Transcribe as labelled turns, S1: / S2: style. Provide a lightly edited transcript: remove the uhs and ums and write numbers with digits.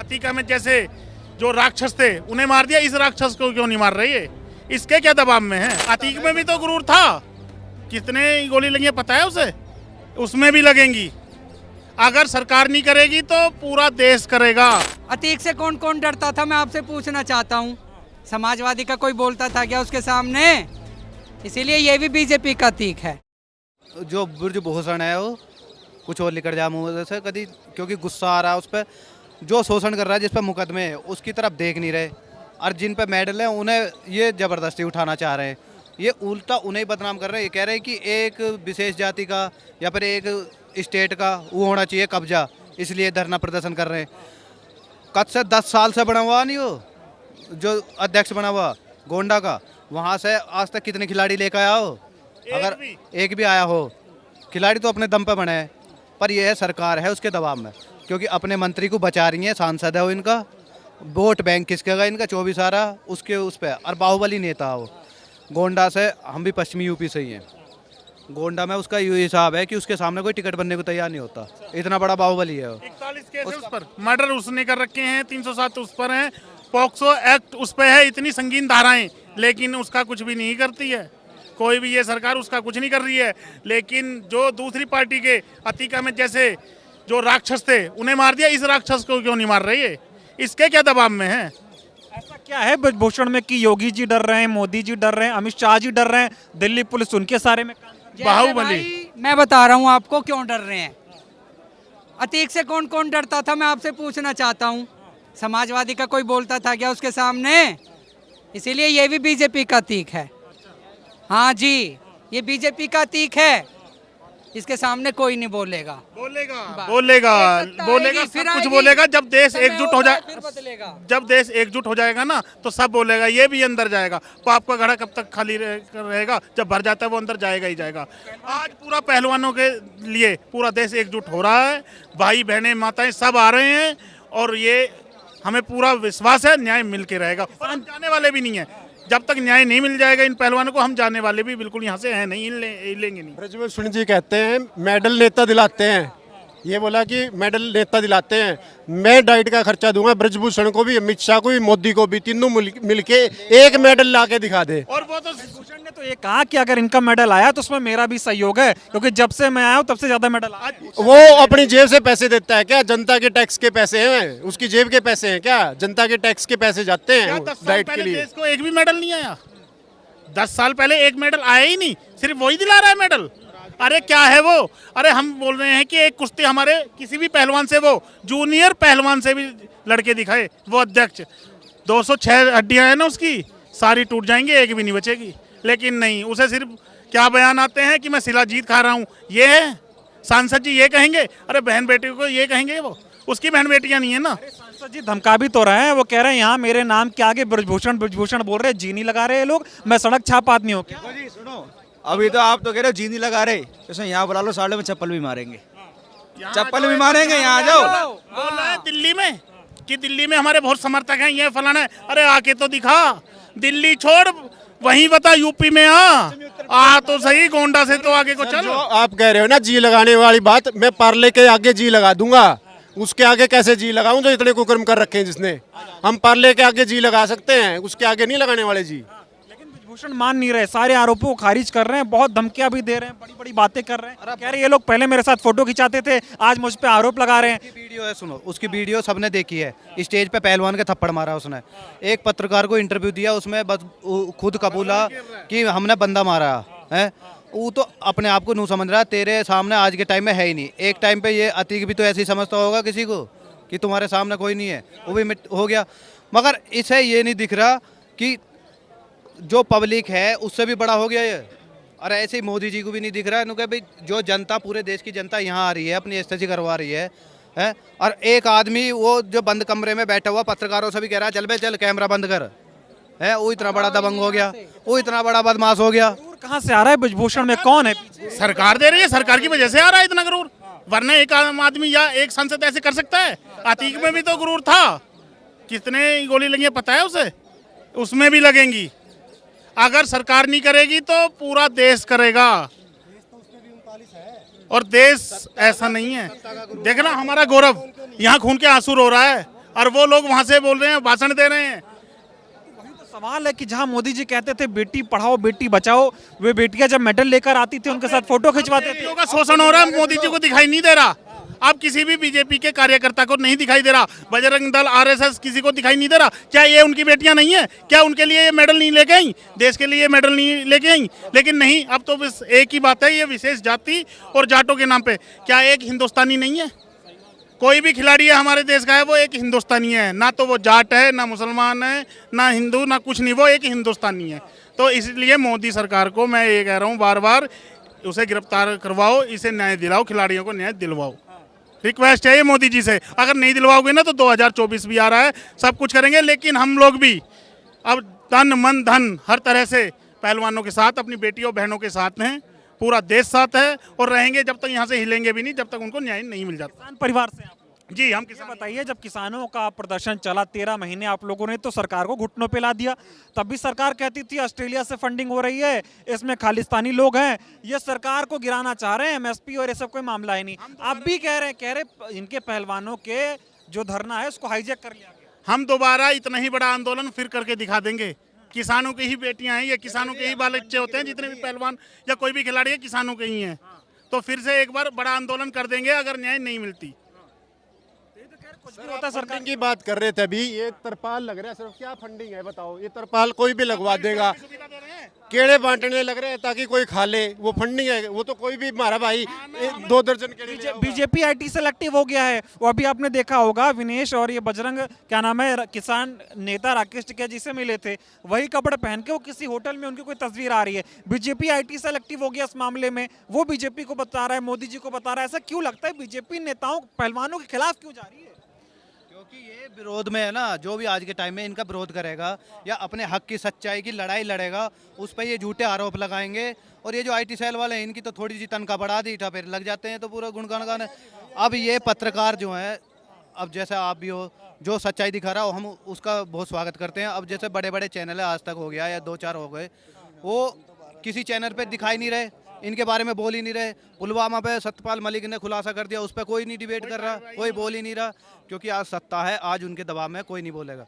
S1: अतीका में जैसे जो राक्षस थे उन्हें मार दिया, इस राक्षस को क्यों नहीं मार रही है? इसके क्या दबाव में है? अतीक में भी तो गुरूर था, कितने गोली लगी है पता है उसे? उसमें भी लगेंगी। अगर सरकार नहीं करेगी तो पूरा देश करेगा।
S2: अतीक से कौन कौन डरता था, मैं आपसे पूछना चाहता हूँ। समाजवादी का कोई बोलता था क्या उसके सामने? इसीलिए ये भी बीजेपी का अतीक है।
S3: जो ब्रजभूषण है वो कुछ और लिखकर जा मुँह से कभी, क्योंकि गुस्सा आ रहा है उस पर। जो शोषण कर रहा है, जिस पर मुकदमे है, उसकी तरफ देख नहीं रहे, और जिन पर मेडल है उन्हें ये ज़बरदस्ती उठाना चाह रहे हैं। ये उल्टा उन्हें बदनाम कर रहे हैं। ये कह रहे हैं कि एक विशेष जाति का या फिर एक स्टेट का वो होना चाहिए कब्जा, इसलिए धरना प्रदर्शन कर रहे हैं। कब से 10 साल से बना हुआ नहीं हो, जो अध्यक्ष बना हुआ गोंडा का, वहाँ से आज तक कितने खिलाड़ी लेकर आया हो? अगर एक भी आया हो? खिलाड़ी तो अपने दम पे बने हैं, पर यह सरकार है उसके दबाव में, क्योंकि अपने मंत्री को बचा रही है। सांसद है वो इनका, वोट बैंक किसका का इनका 24 आ रहा उसके उस पर, और बाहुबली नेता हो। गोंडा से, हम भी पश्चिमी यूपी से ही हैं। गोंडा में उसका ये हिसाब है कि उसके सामने कोई टिकट बनने को तैयार नहीं होता, इतना बड़ा बाहुबली है।
S1: 41 केस है उस पर, मर्डर उसने कर रखे हैं, 307 उस पर हैं, पॉक्सो एक्ट उस पर है, इतनी संगीन धाराएं, लेकिन उसका कुछ भी नहीं करती है कोई भी। ये सरकार उसका कुछ नहीं कर रही है। लेकिन जो दूसरी पार्टी के अतीका में जैसे जो राक्षस थे उन्हें मार दिया, इस राक्षस को क्यों नहीं मार रही है? इसके क्या दबाव में है?
S4: ऐसा क्या है ब्रजभूषण में कि योगी जी डर रहे हैं, मोदी जी डर रहे हैं, अमित शाह जी डर रहे हैं, दिल्ली पुलिस उनके सारे में
S2: बाहुबली। मैं बता रहा हूँ आपको क्यों डर रहे हैं। अतीक से कौन कौन डरता था, मैं आपसे पूछना चाहता हूँ। समाजवादी का कोई बोलता था क्या उसके सामने? इसीलिए ये भी बीजेपी का अतीक है। हाँ जी, ये बीजेपी का अतीक है, इसके सामने कोई नहीं बोलेगा।
S1: बोलेगा सब कुछ बोलेगा। जब देश एकजुट हो जाए,
S2: फिर बदलेगा।
S1: जब देश एकजुट हो जाएगा ना तो सब बोलेगा। ये भी अंदर जाएगा। पाप का घड़ा कब तक खाली रहेगा? जब भर जाता है वो अंदर जाएगा ही जाएगा। आज पूरा पहलवानों के लिए पूरा देश एकजुट हो रहा है, भाई बहनें माताएं सब आ रहे हैं, और ये हमें पूरा विश्वास है न्याय मिल के रहेगा। और हम जाने वाले भी नहीं है। जब तक न्याय नहीं मिल जाएगा इन पहलवानों को, हम जाने वाले भी बिल्कुल यहाँ से हैं नहीं, लेंगे नहीं।
S5: ब्रजभूषण जी कहते हैं मेडल नेता दिलाते हैं, ये बोला कि मेडल नेता दिलाते हैं। मैं डाइट का खर्चा दूंगा, ब्रजभूषण को भी, अमित शाह को भी, मोदी को भी, तीनों मिलके एक मेडल ला के दिखा दे।
S1: और वो तो
S4: ब्रजभूषण ने तो ये कहा कि अगर इनका मेडल आया तो उसमें मेरा भी सहयोग है, क्योंकि जब से मैं आया हूँ तब से ज्यादा मेडल आया।
S5: वो अपनी जेब से पैसे देता है क्या? जनता के टैक्स के पैसे हैं, उसकी जेब के पैसे हैं क्या? जनता के टैक्स के पैसे जाते हैं डाइट के लिए।
S1: देश को एक भी मेडल नहीं आया। 10 साल पहले एक मेडल आया ही नहीं, सिर्फ वही दिला रहा है मेडल। अरे क्या है वो? अरे हम बोल रहे हैं कि एक कुश्ती हमारे किसी भी पहलवान से, वो जूनियर पहलवान से भी लड़के दिखाए, वो अध्यक्ष 206 हड्डियां हैं ना उसकी, सारी टूट जाएंगी, एक भी नहीं बचेगी। लेकिन नहीं, उसे सिर्फ क्या बयान आते हैं कि मैं शिलाजीत खा रहा हूँ, ये है सांसद जी ये कहेंगे। अरे बहन बेटी को ये कहेंगे, वो उसकी बहन बेटियां नहीं है ना।
S4: सांसद जी धमका भी तो रहे हैं, वो कह रहे हैं यहाँ मेरे नाम के आगे ब्रजभूषण ब्रजभूषण बोल रहे हैं, जी नहीं लगा रहे हैं लोग, मैं सड़क छाप आदमी हूँ क्या?
S6: जी सुनो, अभी तो आप तो कह रहे हो जी नहीं लगा रहे, इसमें यहाँ बुला लो, साले में चप्पल भी मारेंगे, चप्पल भी मारेंगे। यहाँ जाओ,
S1: बोल रहा है दिल्ली में कि दिल्ली में हमारे बहुत समर्थक हैं, ये फलाना है। अरे आके तो दिखा, दिल्ली छोड़, वहीं बता यूपी में आ तो सही, गोंडा से तो आगे को चल।
S5: जो आप कह रहे हो ना जी लगाने वाली बात, मैं पार्ले के आगे जी लगा दूंगा, उसके आगे कैसे जी लगाऊं जो इतने कुकर्म कर रखे हैं जिसने? हम पार्ले के आगे जी लगा सकते हैं, उसके आगे नहीं लगाने वाले जी।
S4: लेकिन ब्रजभूषण मान नहीं रहे, सारे आरोपों को खारिज कर रहे हैं, बहुत धमकियां भी दे रहे हैं, बड़ी बड़ी बातें कर रहे हैं। कह रहे ये लोग पहले मेरे साथ फोटो खिंचाते थे, आज मुझ पे आरोप लगा रहे हैं।
S3: वीडियो है, सुनो, उसकी वीडियो सबने देखी है। स्टेज पे पहलवान के थप्पड़ मारा उसने, एक पत्रकार को इंटरव्यू दिया, उसमें बस खुद कबूला कि हमने बंदा मारा है। वो तो अपने आप को नहीं समझ रहा, तेरे सामने आज के टाइम में है ही नहीं। एक टाइम पे ये अतीक भी तो ऐसे ही समझता होगा किसी को कि तुम्हारे सामने कोई नहीं है, वो भी मिट हो गया। मगर इसे ये नहीं दिख रहा कि जो पब्लिक है उससे भी बड़ा हो गया ये। और ऐसे ही मोदी जी को भी नहीं दिख रहा है कि भाई जो जनता, पूरे देश की जनता यहाँ आ रही है, अपनी एस्तेजी करवा रही है। और एक आदमी वो जो बंद कमरे में बैठा हुआ पत्रकारों से भी कह रहा है चल बे चल कैमरा बंद कर, है वो इतना बड़ा दबंग हो गया, वो इतना बड़ा बदमाश हो गया।
S4: कहाँ से आ रहा है ब्रजभूषण में, कौन है?
S1: सरकार दे रही है, सरकार की वजह से आ रहा है इतना गुरूर, वरना एक आम आदमी या एक सांसद ऐसे कर सकता है? अतीक में भी तो गुरूर था, कितने गोली लगी है पता है उसे? उसमें भी लगेंगी। अगर सरकार नहीं करेगी तो पूरा देश करेगा। और देश ऐसा नहीं है, देखना हमारा गौरव, यहाँ खून के आंसू रो रहा है, और वो लोग वहां से बोल रहे हैं, भाषण दे रहे हैं।
S4: तो सवाल है कि जहां मोदी जी कहते थे बेटी पढ़ाओ बेटी बचाओ, वे बेटियां जब मेडल लेकर आती थी उनके साथ फोटो खिंचवाते थे।
S1: बेटियों का शोषण हो रहा है, मोदी जी को दिखाई नहीं दे रहा। अब किसी भी बीजेपी के कार्यकर्ता को नहीं दिखाई दे रहा, बजरंग दल आरएसएस किसी को दिखाई नहीं दे रहा। क्या ये उनकी बेटियां नहीं है? क्या उनके लिए ये मेडल नहीं लेके आई? देश के लिए मेडल नहीं लेके आई? लेकिन नहीं, अब तो बस एक ही बात है, ये विशेष जाति और जाटों के नाम पे। क्या एक हिंदुस्तानी नहीं है? कोई भी खिलाड़ी है हमारे देश का है, वो एक हिंदुस्तानी है। ना तो वो जाट है, ना मुसलमान है, ना हिंदू, ना कुछ नहीं, वो एक हिंदुस्तानी है। तो इसलिए मोदी सरकार को मैं ये कह रहा हूँ बार बार, उसे गिरफ्तार करवाओ, इसे न्याय दिलाओ, खिलाड़ियों को न्याय दिलवाओ। रिक्वेस्ट है ये मोदी जी से, अगर नहीं दिलवाओगे ना तो 2024 भी आ रहा है, सब कुछ करेंगे। लेकिन हम लोग भी अब तन मन धन हर तरह से पहलवानों के साथ, अपनी बेटियों बहनों के साथ हैं, पूरा देश साथ है और रहेंगे जब तक यहाँ से हिलेंगे भी नहीं, जब तक उनको न्याय नहीं मिल जाता।
S4: किसान परिवार से आप
S1: जी, हम
S4: ये
S1: किसान
S4: बताइए, जब किसानों का प्रदर्शन चला 13 महीने, आप लोगों ने तो सरकार को घुटनों पे ला दिया। तब भी सरकार कहती थी ऑस्ट्रेलिया से फंडिंग हो रही है, इसमें खालिस्तानी लोग हैं, ये सरकार को गिराना चाह रहे हैं, एमएसपी और ये सब कोई मामला है नहीं। आप भी कह रहे इनके पहलवानों के जो धरना है उसको हाईजैक कर लिया गया।
S1: हम दोबारा इतना ही बड़ा आंदोलन फिर करके दिखा देंगे। किसानों की ही बेटियां हैं, ये किसानों के ही बाल बच्चे होते हैं, जितने भी पहलवान या कोई भी खिलाड़ी है किसानों के ही हैं। तो फिर से एक बार बड़ा आंदोलन कर देंगे अगर न्याय नहीं मिलती।
S4: कुछ भी होता है सरकार
S5: फंडिंग की बात कर रहे थे अभी, ये तरपाल लग रहा है, सिर्फ क्या फंडिंग है बताओ? ये तरपाल कोई भी लगवा देगा, केड़े बांटने लग रहे हैं ताकि कोई खा ले, वो फंडिंग है? वो तो कोई भी हमारा भाई 2 दर्जन केड़े ले आओगा।
S4: बीजेपी आईटी सेलेक्टिव हो गया है। वो अभी आपने देखा होगा, विनेश और ये बजरंग क्या नाम है किसान नेता राकेश टिकैत जी से मिले थे, वही कपड़े पहन के वो किसी होटल में उनकी कोई तस्वीर आ रही है। बीजेपी आईटी सेलेक्टिव हो गया इस मामले में, वो बीजेपी को बता रहा है, मोदी जी को बता रहा है। ऐसा क्यों लगता है बीजेपी नेताओं पहलवानों के खिलाफ क्यों जा रही है?
S3: क्योंकि ये विरोध में है ना, जो भी आज के टाइम में इनका विरोध करेगा या अपने हक की सच्चाई की लड़ाई लड़ेगा, उस पर ये झूठे आरोप लगाएंगे। और ये जो आईटी सेल वाले हैं, इनकी तो थोड़ी सी तनख्वाह बढ़ा दी था, फिर लग जाते हैं तो पूरा गुणगान गाने। अब ये पत्रकार जो हैं, अब जैसे आप भी हो, जो सच्चाई दिखा रहा हो, हम उसका बहुत स्वागत करते हैं। अब जैसे बड़े बड़े चैनल है, आज तक हो गया या 2-4 हो गए, वो किसी चैनल पर दिखाई नहीं रहे, इनके बारे में बोल ही नहीं रहे। पुलवामा पे सत्यपाल मलिक ने खुलासा कर दिया, उस पर कोई नहीं डिबेट कर रहा, कोई बोल ही नहीं रहा, क्योंकि आज सत्ता है, आज उनके दबाव में कोई नहीं बोलेगा।